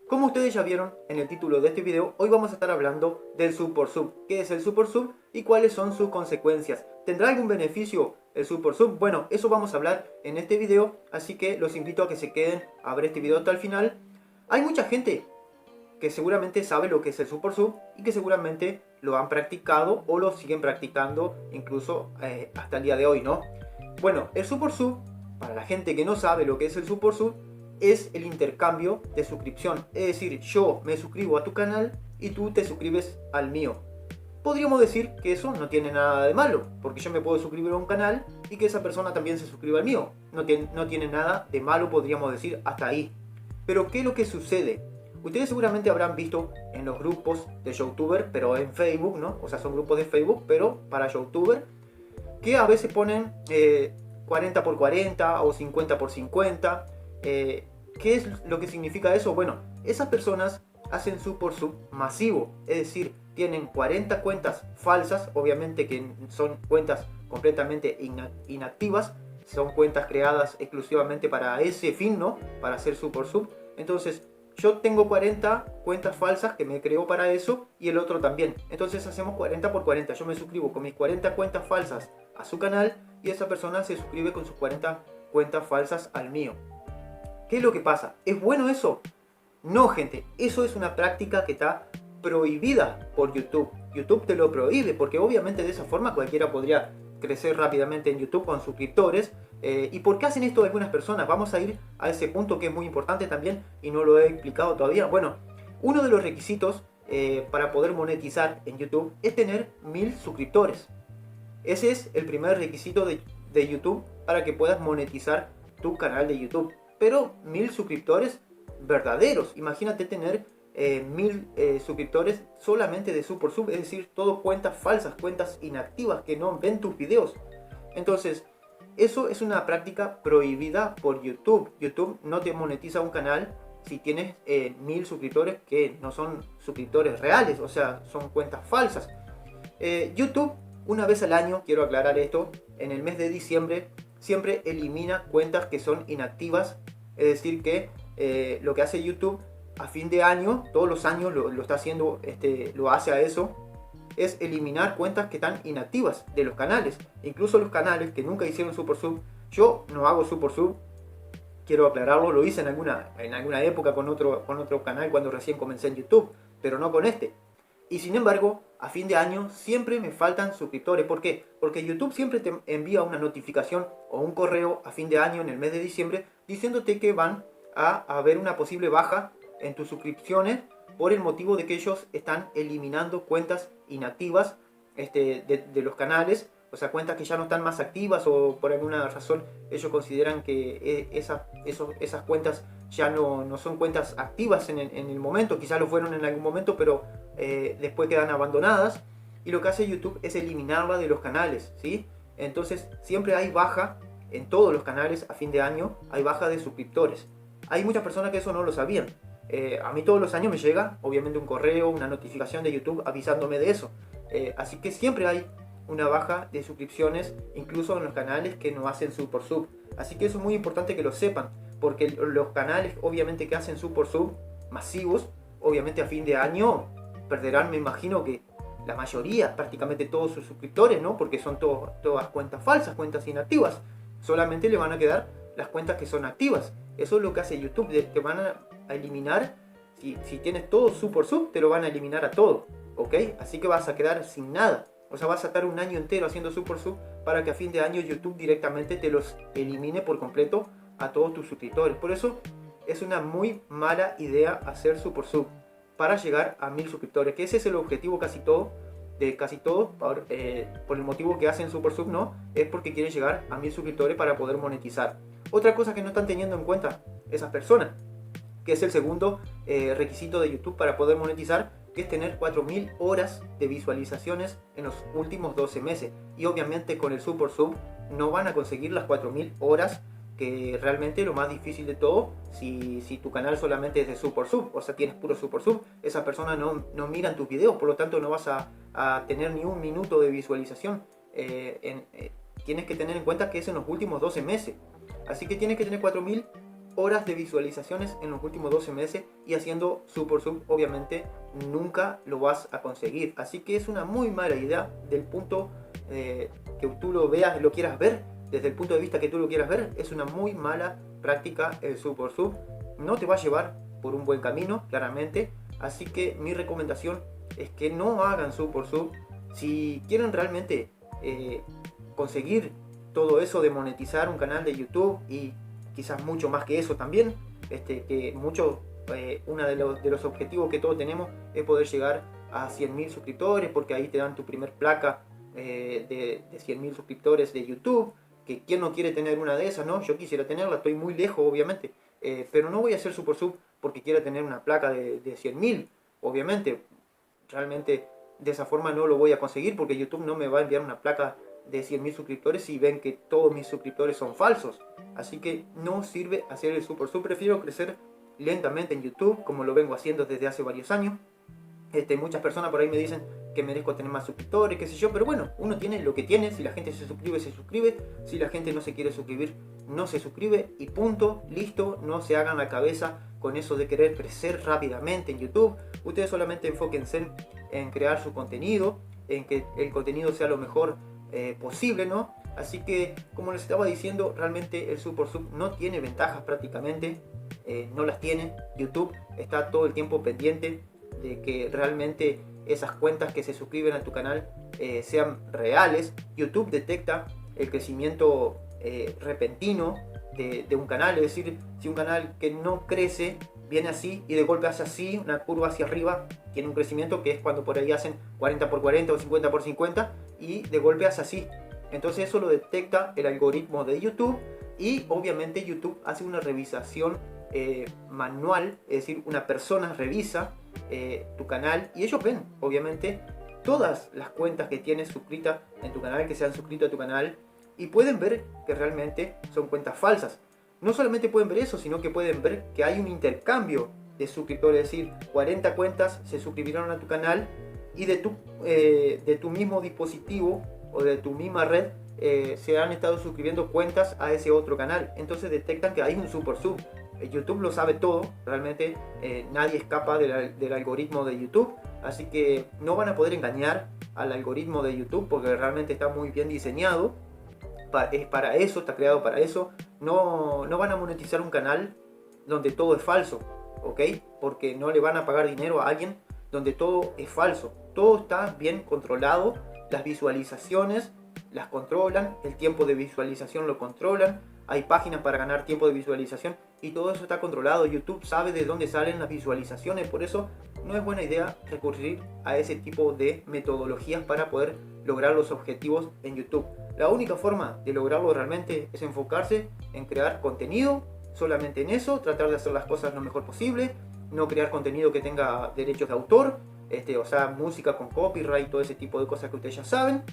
Como ustedes ya vieron en el título de este video, hoy vamos a estar hablando del sub por sub. ¿Qué es el sub por sub y cuáles son sus consecuencias? ¿Tendrá algún beneficio el sub por sub? Bueno, eso vamos a hablar en este video, así que los invito a que se queden a ver este video hasta el final. Hay mucha gente que seguramente sabe lo que es el sub por sub y que seguramente lo han practicado o lo siguen practicando incluso hasta el día de hoy, ¿no? Bueno, el sub por sub, para la gente que no sabe lo que es el sub por sub, es el intercambio de suscripción. Es decir, yo me suscribo a tu canal y tú te suscribes al mío. Podríamos decir que eso no tiene nada de malo, porque yo me puedo suscribir a un canal y que esa persona también se suscriba al mío. No tiene nada de malo, podríamos decir, hasta ahí. Pero ¿qué es lo que sucede? Ustedes seguramente habrán visto en los grupos de YouTuber, pero en Facebook, ¿no? O sea, son grupos de Facebook, pero para YouTuber, que a veces ponen 40 por 40 o 50 por 50. ¿Qué es lo que significa eso? Bueno, esas personas hacen sub por sub masivo, es decir, tienen 40 cuentas falsas, obviamente que son cuentas completamente inactivas, son cuentas creadas exclusivamente para ese fin, ¿no? Para hacer sub por sub. Entonces, yo tengo 40 cuentas falsas que me creo para eso y el otro también. Entonces hacemos 40 por 40. Yo me suscribo con mis 40 cuentas falsas a su canal y esa persona se suscribe con sus 40 cuentas falsas al mío. ¿Qué es lo que pasa? ¿Es bueno eso? No, gente. Eso es una práctica que está prohibida por YouTube. YouTube te lo prohíbe porque obviamente de esa forma cualquiera podría crecer rápidamente en YouTube con suscriptores. ¿Y por qué hacen esto algunas personas? Vamos a ir a ese punto que es muy importante también y no lo he explicado todavía. Bueno, uno de los requisitos para poder monetizar en YouTube es tener 1000 suscriptores. Ese es el primer requisito de YouTube para que puedas monetizar tu canal de YouTube. Pero 1000 suscriptores verdaderos. Imagínate tener 1000 suscriptores solamente de sub por sub, es decir, todo cuentas falsas, cuentas inactivas que no ven tus videos. Entonces, eso es una práctica prohibida por YouTube. YouTube no te monetiza un canal si tienes 1000 suscriptores que no son suscriptores reales, o sea, son cuentas falsas. YouTube, una vez al año, quiero aclarar esto, en el mes de diciembre, siempre elimina cuentas que son inactivas. Es decir que lo que hace YouTube a fin de año, todos los años lo está haciendo, lo hace a eso, es eliminar cuentas que están inactivas de los canales. Incluso los canales que nunca hicieron sub por sub. Yo no hago sub por sub, quiero aclararlo, lo hice en alguna época con otro canal cuando recién comencé en YouTube, pero no con este. Y sin embargo, a fin de año siempre me faltan suscriptores. ¿Por qué? Porque YouTube siempre te envía una notificación o un correo a fin de año, en el mes de diciembre, diciéndote que van a haber una posible baja en tus suscripciones por el motivo de que ellos están eliminando cuentas inactivas de los canales. O sea, cuentas que ya no están más activas o por alguna razón ellos consideran que esas cuentas ya no son cuentas activas en el momento. Quizás lo fueron en algún momento, pero después quedan abandonadas. Y lo que hace YouTube es eliminarla de los canales, ¿sí? Entonces siempre hay baja en todos los canales a fin de año, hay baja de suscriptores. Hay muchas personas que eso no lo sabían. A mí todos los años me llega, obviamente, un correo, una notificación de YouTube avisándome de eso. Así que siempre hay una baja de suscripciones, incluso en los canales que no hacen sub por sub. Así que eso es muy importante que lo sepan, porque los canales obviamente que hacen sub por sub masivos, obviamente a fin de año perderán, me imagino que la mayoría, prácticamente todos sus suscriptores, ¿no? Porque son todas cuentas falsas, cuentas inactivas. Solamente le van a quedar las cuentas que son activas. Eso es lo que hace YouTube, te van a eliminar. Si tienes todo sub por sub, te lo van a eliminar a todo, ¿ok? Así que vas a quedar sin nada. O sea, vas a estar un año entero haciendo sub por sub para que a fin de año YouTube directamente te los elimine por completo a todos tus suscriptores. Por eso es una muy mala idea hacer sub por sub para llegar a 1000 suscriptores, que ese es el objetivo de casi todos, por el motivo que hacen sub por sub, ¿no? Es porque quieren llegar a 1000 suscriptores para poder monetizar. Otra cosa que no están teniendo en cuenta esas personas, que es el segundo requisito de YouTube para poder monetizar, que es tener 4000 horas de visualizaciones en los últimos 12 meses. Y obviamente con el sub por sub no van a conseguir las 4000 horas, que realmente lo más difícil de todo, si tu canal solamente es de sub por sub, o sea, tienes puro sub por sub, esas personas no miran tus videos, por lo tanto no vas a tener ni un minuto de visualización. Tienes que tener en cuenta que es en los últimos 12 meses. Así que tienes que tener 4000 horas de visualizaciones en los últimos 12 meses y haciendo Super Sub obviamente nunca lo vas a conseguir. Así que es una muy mala idea del punto que tú lo veas, lo quieras ver, desde el punto de vista que tú lo quieras ver, es una muy mala práctica el Super Sub. No te va a llevar por un buen camino, claramente. Así que mi recomendación es que no hagan Super Sub. Si quieren realmente conseguir todo eso de monetizar un canal de YouTube y quizás mucho más que eso también, que uno de los objetivos que todos tenemos es poder llegar a 100.000 suscriptores, porque ahí te dan tu primer placa de 100.000 suscriptores de YouTube, que quién no quiere tener una de esas, ¿no? Yo quisiera tenerla, estoy muy lejos obviamente, pero no voy a hacer Super Sub porque quiera tener una placa de 100.000, obviamente, realmente de esa forma no lo voy a conseguir, porque YouTube no me va a enviar una placa de 100.000 suscriptores si ven que todos mis suscriptores son falsos. Así que no sirve hacer el Super Sub. Prefiero crecer lentamente en YouTube, como lo vengo haciendo desde hace varios años. Muchas personas por ahí me dicen que merezco tener más suscriptores, qué sé yo, pero bueno, uno tiene lo que tiene. Si la gente se suscribe, se suscribe. Si la gente no se quiere suscribir, no se suscribe y punto, listo. No se hagan la cabeza con eso de querer crecer rápidamente en YouTube. Ustedes solamente enfóquense en crear su contenido, en que el contenido sea lo mejor posible, ¿no? Así que, como les estaba diciendo, realmente el Super Sub no tiene ventajas prácticamente, no las tiene. YouTube está todo el tiempo pendiente de que realmente esas cuentas que se suscriben a tu canal sean reales. YouTube detecta el crecimiento repentino de un canal, es decir, si un canal que no crece viene así y de golpe hace así, una curva hacia arriba, tiene un crecimiento que es cuando por ahí hacen 40x40 o 50x50 y de golpe hace así. Entonces eso lo detecta el algoritmo de YouTube y obviamente YouTube hace una revisación manual, es decir, una persona revisa tu canal y ellos ven obviamente todas las cuentas que tienes suscritas en tu canal, que se han suscrito a tu canal, y pueden ver que realmente son cuentas falsas. No solamente pueden ver eso, sino que pueden ver que hay un intercambio de suscriptores, es decir, 40 cuentas se suscribieron a tu canal y de tu mismo dispositivo o de tu misma red se han estado suscribiendo cuentas a ese otro canal. Entonces detectan que hay un Super Sub. YouTube lo sabe todo, realmente nadie escapa del algoritmo de YouTube, así que no van a poder engañar al algoritmo de YouTube porque realmente está muy bien diseñado. Es para eso, está creado para eso. No van a monetizar un canal donde todo es falso, ¿ok? Porque no le van a pagar dinero a alguien donde todo es falso. Todo está bien controlado, las visualizaciones las controlan, el tiempo de visualización lo controlan, hay páginas para ganar tiempo de visualización y todo eso está controlado. YouTube sabe de dónde salen las visualizaciones, por eso no es buena idea recurrir a ese tipo de metodologías para poder lograr los objetivos en YouTube. La única forma de lograrlo realmente es enfocarse en crear contenido, solamente en eso, tratar de hacer las cosas lo mejor posible, no crear contenido que tenga derechos de autor, o sea, música con copyright, todo ese tipo de cosas que ustedes ya saben,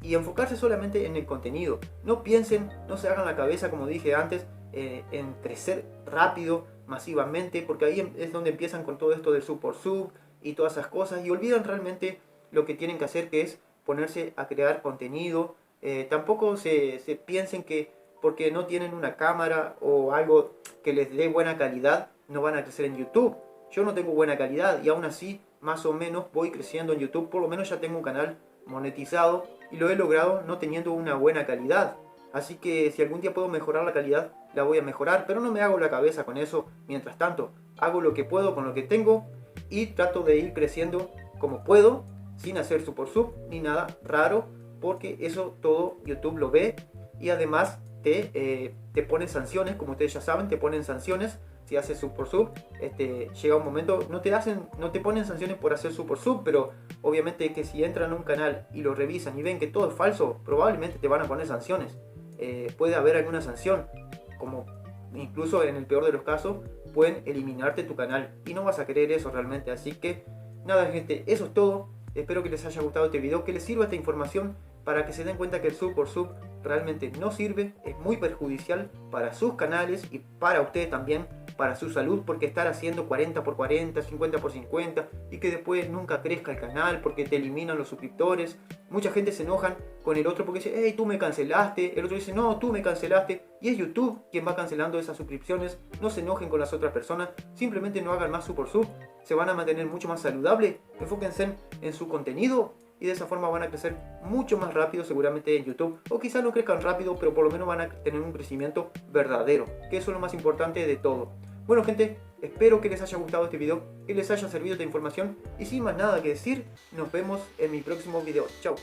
y enfocarse solamente en el contenido. No piensen, no se hagan la cabeza, como dije antes, en crecer rápido, masivamente, porque ahí es donde empiezan con todo esto del Super Sub y todas esas cosas, y olvidan realmente lo que tienen que hacer, que es ponerse a crear contenido. Tampoco se piensen que porque no tienen una cámara o algo que les dé buena calidad, no van a crecer en YouTube. Yo no tengo buena calidad y aún así, más o menos, voy creciendo en YouTube. Por lo menos ya tengo un canal monetizado y lo he logrado no teniendo una buena calidad. Así que si algún día puedo mejorar la calidad, la voy a mejorar, pero no me hago la cabeza con eso. Mientras tanto, hago lo que puedo con lo que tengo y trato de ir creciendo como puedo, sin hacer Super Sub ni nada raro, porque eso todo YouTube lo ve y además te pone sanciones, como ustedes ya saben, te ponen sanciones si haces Super Sub. Llega un momento, no te ponen sanciones por hacer Super Sub, pero obviamente que si entran a un canal y lo revisan y ven que todo es falso, probablemente te van a poner sanciones. Puede haber alguna sanción, como incluso en el peor de los casos pueden eliminarte tu canal y no vas a querer eso realmente. Así que nada, gente, eso es todo. Espero que les haya gustado este video, que les sirva esta información para que se den cuenta que el Super Sub realmente no sirve, es muy perjudicial para sus canales y para ustedes también. para su salud, porque estar haciendo 40 por 40, 50 por 50 y que después nunca crezca el canal porque te eliminan los suscriptores. Mucha gente se enojan con el otro porque dice, hey, tú me cancelaste. El otro dice, no, tú me cancelaste. Y es YouTube quien va cancelando esas suscripciones. No se enojen con las otras personas. Simplemente no hagan más sub por sub. Se van a mantener mucho más saludables. Enfóquense en su contenido. Y de esa forma van a crecer mucho más rápido seguramente en YouTube. O quizás no crezcan rápido, pero por lo menos van a tener un crecimiento verdadero. Que eso es lo más importante de todo. Bueno gente, espero que les haya gustado este video, que les haya servido esta información. Y sin más nada que decir, nos vemos en mi próximo video. Chao.